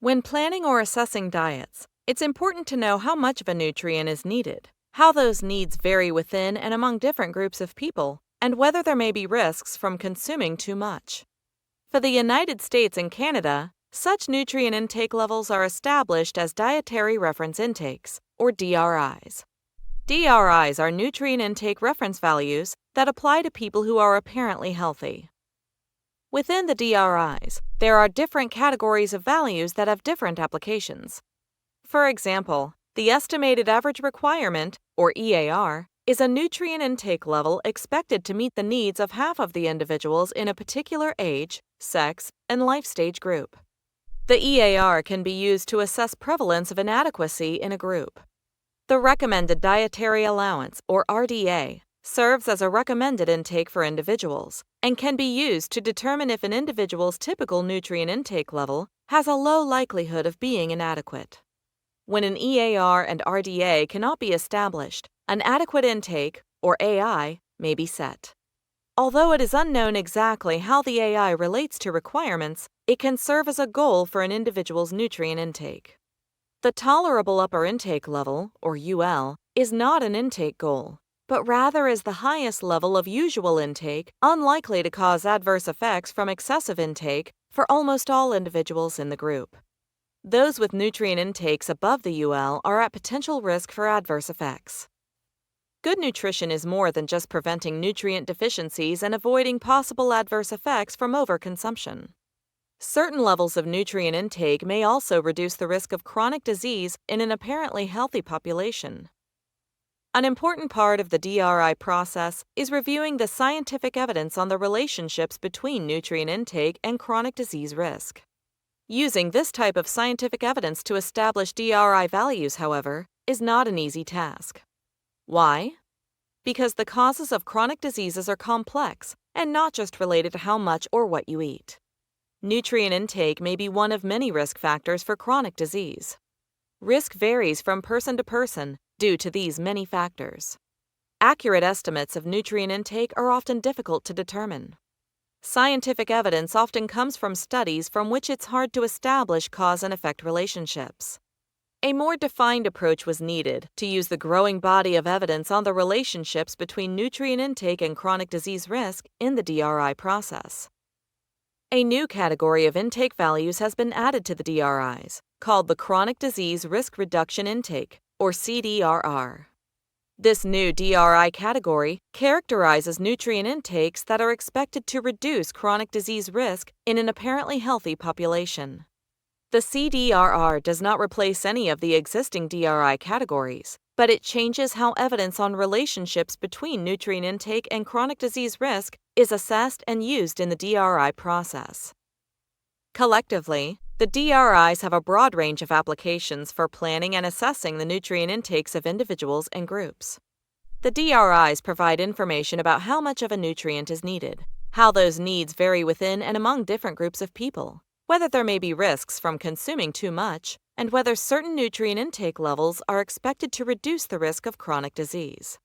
When planning or assessing diets, it's important to know how much of a nutrient is needed, how those needs vary within and among different groups of people, and whether there may be risks from consuming too much. For the United States and Canada, such nutrient intake levels are established as Dietary Reference Intakes, or DRIs. DRIs are nutrient intake reference values that apply to people who are apparently healthy. Within the DRIs, there are different categories of values that have different applications. For example, the Estimated Average Requirement, or EAR, is a nutrient intake level expected to meet the needs of half of the individuals in a particular age, sex, and life stage group. The EAR can be used to assess prevalence of inadequacy in a group. The Recommended Dietary Allowance, or RDA, serves as a recommended intake for individuals and can be used to determine if an individual's typical nutrient intake level has a low likelihood of being inadequate. When an EAR and RDA cannot be established, an adequate intake, or AI, may be set. Although it is unknown exactly how the AI relates to requirements, it can serve as a goal for an individual's nutrient intake. The Tolerable Upper Intake Level, or UL, is not an intake goal, but rather is the highest level of usual intake unlikely to cause adverse effects from excessive intake for almost all individuals in the group. Those with nutrient intakes above the UL are at potential risk for adverse effects. Good nutrition is more than just preventing nutrient deficiencies and avoiding possible adverse effects from overconsumption. Certain levels of nutrient intake may also reduce the risk of chronic disease in an apparently healthy population. An important part of the DRI process is reviewing the scientific evidence on the relationships between nutrient intake and chronic disease risk. Using this type of scientific evidence to establish DRI values, however, is not an easy task. Why? Because the causes of chronic diseases are complex and not just related to how much or what you eat. Nutrient intake may be one of many risk factors for chronic disease. Risk varies from person to person due to these many factors. Accurate estimates of nutrient intake are often difficult to determine. Scientific evidence often comes from studies from which it's hard to establish cause and effect relationships. A more defined approach was needed to use the growing body of evidence on the relationships between nutrient intake and chronic disease risk in the DRI process. A new category of intake values has been added to the DRIs, called the Chronic Disease Risk Reduction Intake, or CDRR. This new DRI category characterizes nutrient intakes that are expected to reduce chronic disease risk in an apparently healthy population. The CDRR does not replace any of the existing DRI categories, but it changes how evidence on relationships between nutrient intake and chronic disease risk is assessed and used in the DRI process. Collectively, the DRIs have a broad range of applications for planning and assessing the nutrient intakes of individuals and groups. The DRIs provide information about how much of a nutrient is needed, how those needs vary within and among different groups of people, whether there may be risks from consuming too much, and whether certain nutrient intake levels are expected to reduce the risk of chronic disease.